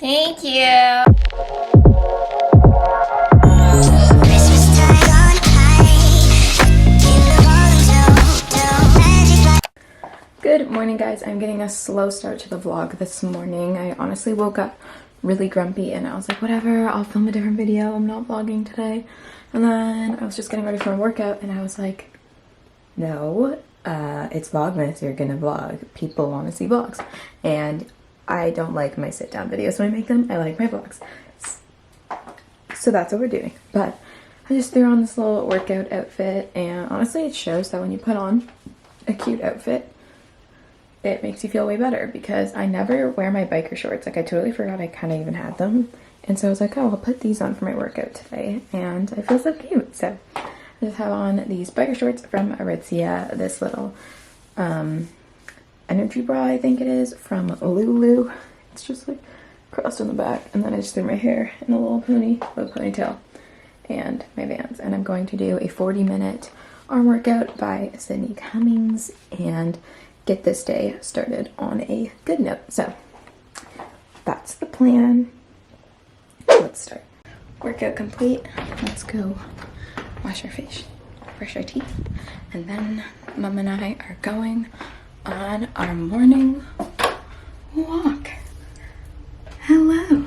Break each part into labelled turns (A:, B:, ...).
A: Thank you. Good morning, guys. I'm getting a slow start to the vlog this morning. I honestly woke up really grumpy and I was like, whatever, I'll film a different video. I'm not vlogging today. And then I was just getting ready for a workout and I was like, no, it's Vlogmas. You're gonna vlog. People want to see vlogs. And I don't like my sit down videos when I make them. I like my vlogs. So that's what we're doing. But I just threw on this little workout outfit and honestly it shows that when you put on a cute outfit, it makes you feel way better because I never wear my biker shorts. Like I totally forgot I kind of even had them. And so I was like, oh, I'll put these on for my workout today. And I feel so cute. So I just have on these biker shorts from Aritzia. This little energy bra, I think it is, from Lulu. It's just like crossed on the back. And then I just threw my hair in a little ponytail and my Vans. And I'm going to do a 40-minute arm workout by Sydney Cummings and get this day started on a good note. So that's the plan. Let's start. Workout complete. Let's go wash our face, brush our teeth, and then Mom and I are going on our morning walk. Hello.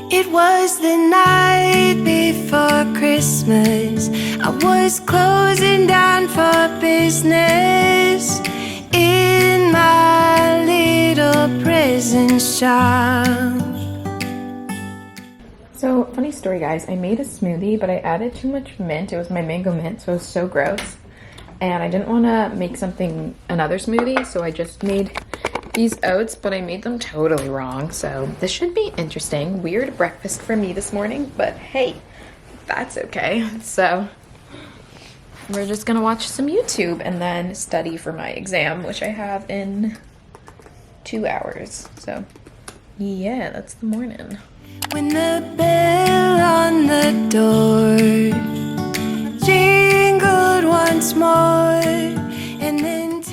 B: It was the night before Christmas. I was closing down for business in my little present shop.
A: So, funny story, guys. I made a smoothie, but I added too much mint. It was my mango mint, so it was so gross. And I didn't want to make another smoothie, so I just made these oats, but I made them totally wrong. So this should be interesting. Weird breakfast for me this morning, but hey, that's okay. So we're just gonna watch some YouTube and then study for my exam, which I have in 2 hours. So yeah, that's the morning.
B: When the bell on the door jingled once more, and then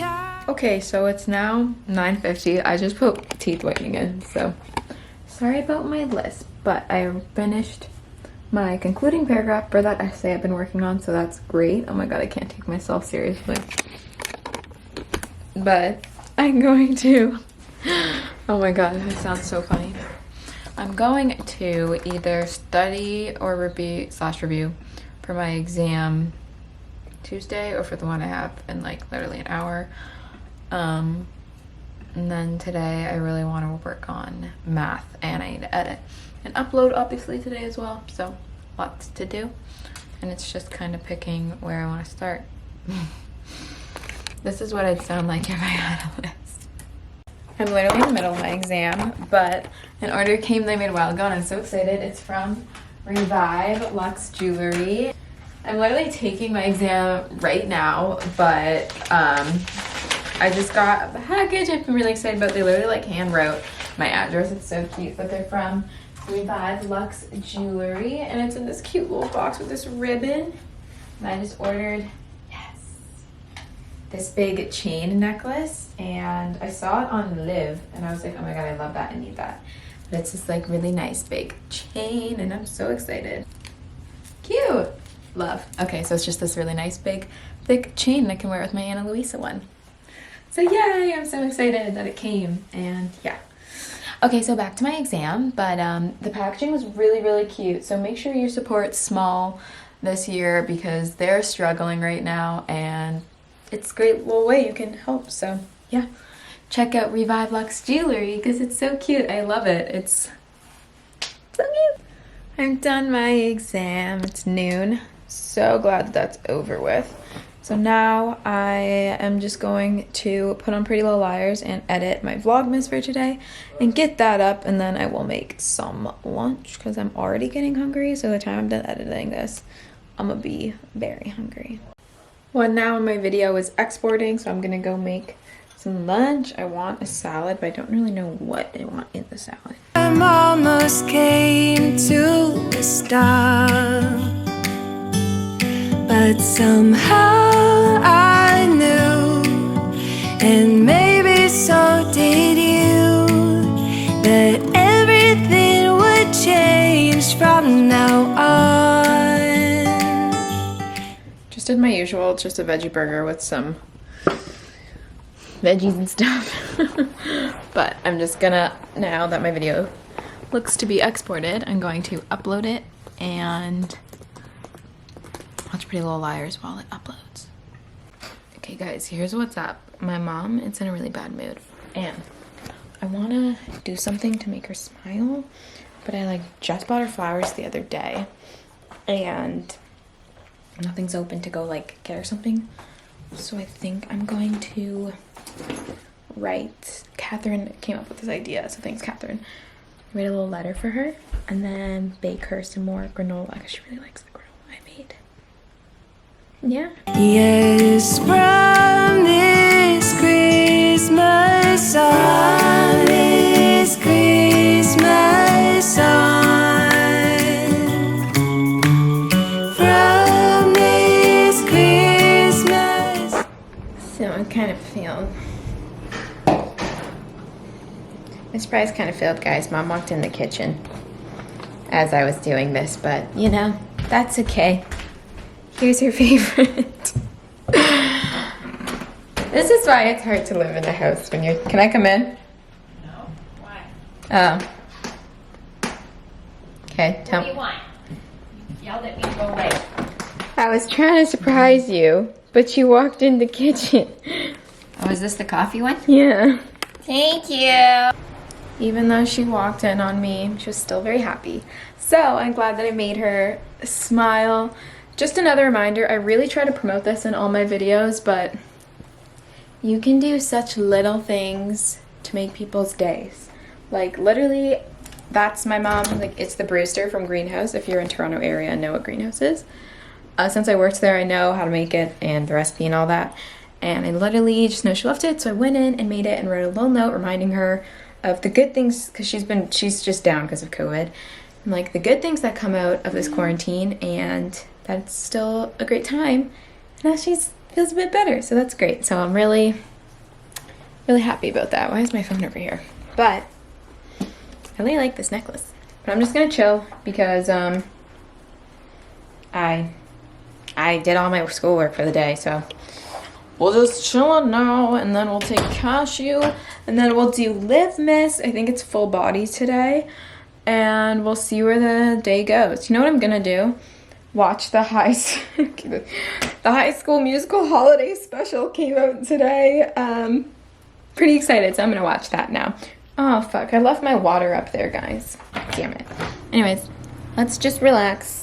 A: okay, so it's now 9:50. I just put teeth whitening in, so sorry about my lisp, but I finished my concluding paragraph for that essay I've been working on, so that's great. Oh my god, I can't take myself seriously. But I'm going to, oh my god, that sounds so funny. I'm going to either study or review for my exam Tuesday or for the one I have in like literally an hour. And then today I really want to work on math and I need to edit and upload obviously today as well. So lots to do and it's just kind of picking where I want to start. This is what I'd sound like if I had a list. I'm literally in the middle of my exam, but an order came that I made a while ago and I'm so excited. It's from Revive Luxe Jewelry. I'm literally taking my exam right now, but I just got a package I've been really excited about. They literally like hand wrote my address. It's so cute, but they're from Revive Luxe Jewelry and it's in this cute little box with this ribbon. And I just ordered, yes, this big chain necklace and I saw it on Live and I was like, oh my god, I love that, I need that. But it's this like really nice big chain and I'm so excited. Cute. Love. Okay, so it's just this really nice big thick chain I can wear with my Ana Luisa one. So yay, I'm so excited that it came and yeah. Okay, so back to my exam, but the packaging was really, really cute. So make sure you support small this year because they're struggling right now and it's a great little way you can help. So yeah, check out Revive Luxe Jewelry because it's so cute. I love it. It's so cute. I'm done my exam. It's noon. So glad that that's over with. So now I am just going to put on Pretty Little Liars and edit my Vlogmas for today and get that up and then I will make some lunch because I'm already getting hungry. So by the time I'm done editing this, I'm gonna be very hungry. Well, now my video is exporting, so I'm gonna go make some lunch. I want a salad, but I don't really know what I want in the salad.
B: I'm almost came stop. But somehow I knew, and maybe so did you, that everything would change from now on.
A: Just did my usual, just a veggie burger with some veggies and stuff. But I'm just gonna, now that my video looks to be exported, I'm going to upload it and watch Pretty Little Liars while it uploads. Okay guys, here's what's up. My mom is in a really bad mood and I wanna do something to make her smile, but I like just bought her flowers the other day and nothing's open to go like get her something. So I think I'm going to write, Catherine came up with this idea, so thanks Catherine. Write a little letter for her and then bake her some more granola because she really likes the granola I made. Yeah.
B: Yes, from this Christmas on, this Christmas on, from this Christmas.
A: So I kind of failed. My surprise kind of failed, guys. Mom walked in the kitchen as I was doing this, but you know, that's okay. Here's her favorite. This is why it's hard to live in a house when you're, can I come in?
C: No? Why?
A: Oh. Okay,
C: What do you want? You yelled at me to go away.
A: I was trying to surprise you, but you walked in the kitchen.
C: Oh, is this the coffee one?
A: Yeah.
C: Thank you.
A: Even though she walked in on me, she was still very happy. So I'm glad that I made her smile. Just another reminder, I really try to promote this in all my videos, but you can do such little things to make people's days. Like literally, that's my mom. Like it's the Brewster from Greenhouse. If you're in Toronto area and know what Greenhouse is. Since I worked there, I know how to make it and the recipe and all that. And I literally just know she loved it, so I went in and made it and wrote a little note reminding her of the good things, because she's just down because of COVID, and like the good things that come out of this quarantine, and that it's still a great time. And now she feels a bit better, so that's great. So I'm really, really happy about that. Why is my phone over here? But I really like this necklace. But I'm just gonna chill because I did all my schoolwork for the day, so we'll just chill it now, and then we'll take cashew, and then we'll do VLOGMAS. I think it's full body today, and we'll see where the day goes. You know what I'm gonna do? Watch the High School Musical Holiday Special came out today. Pretty excited, so I'm gonna watch that now. Oh fuck, I left my water up there, guys. Damn it. Anyways, let's just relax.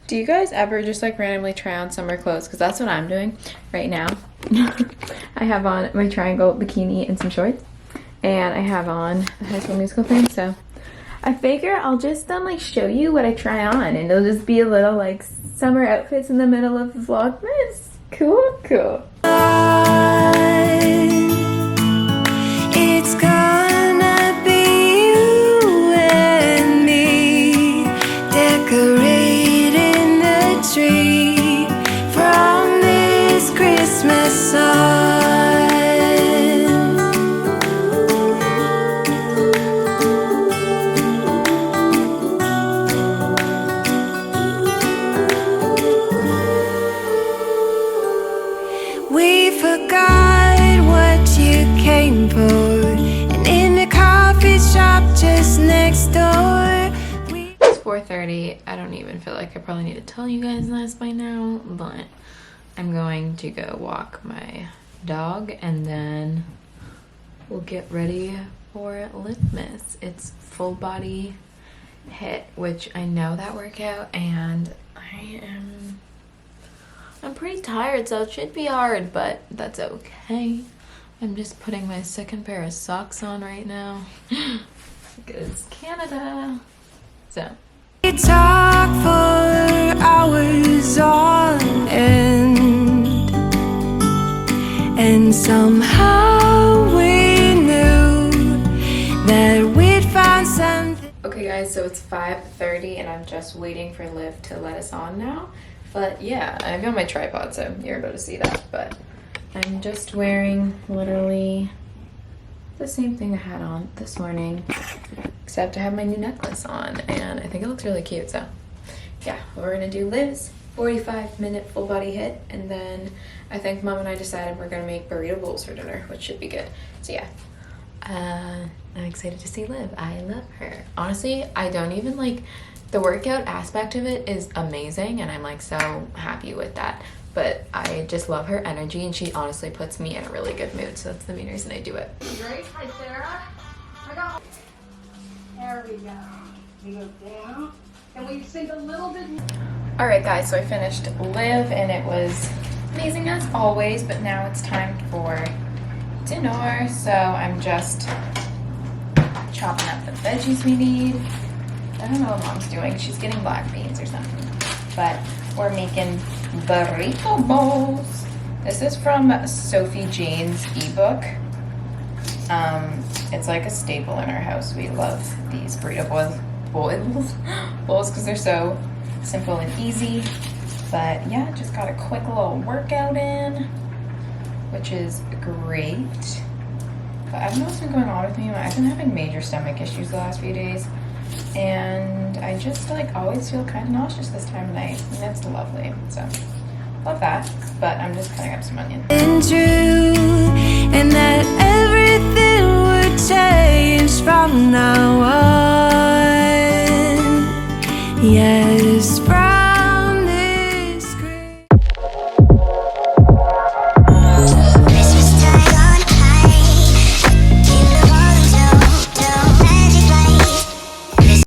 A: Do you guys ever just like randomly try on summer clothes? Because that's what I'm doing right now. I have on my triangle bikini and some shorts. And I have on the High School Musical thing. So I figure I'll just like show you what I try on. And it'll just be a little like summer outfits in the middle of VLOGMAS. Cool, cool.
B: It's gonna be you and me decorating the tree from this Christmas sun. We forgot what you came for, and in the coffee shop just next door.
A: It's 4:30. I don't even feel like I probably need to tell you guys this by now, but I'm going to go walk my dog and then we'll get ready for VLOGMAS. It's full body HIIT, which I know that workout, and I'm pretty tired, so it should be hard, but that's okay. I'm just putting my second pair of socks on right now because it's Canada. So
B: We talk for hours on end, and somehow we knew that we'd find something.
A: Okay guys, so it's 5:30 and I'm just waiting for Liv to let us on now. But yeah, I've got my tripod, so you're able to see that. But I'm just wearing literally the same thing I had on this morning, except I have my new necklace on and I think it looks really cute. So yeah, we're gonna do Liv's 45-minute full body hit, and then I think Mom and I decided we're gonna make burrito bowls for dinner, which should be good. So yeah, I'm excited to see Liv. I love her. Honestly, I don't even like the workout aspect of it is amazing, and I'm like so happy with that. But I just love her energy, and she honestly puts me in a really good mood. So that's the main reason I do it.
D: Great. Hi, Sarah. I got. There we go. We go down, and we sink a little bit.
A: All right, guys. So I finished Liv, and it was amazing as always. But now it's time for dinner. So I'm just chopping up the veggies we need. I don't know what Mom's doing. She's getting black beans or something. But we're making burrito bowls. This is from Sophie Jane's ebook. It's like a staple in our house. We love these burrito bowls because they're so simple and easy. But yeah, just got a quick little workout in, which is great. But I don't know what's been going on with me. I've been having major stomach issues the last few days, and I just like always feel kind of nauseous this time of night, and that's lovely. So love that. But I'm just cutting up some onion.
B: True, and that everything would change from now on. Yeah.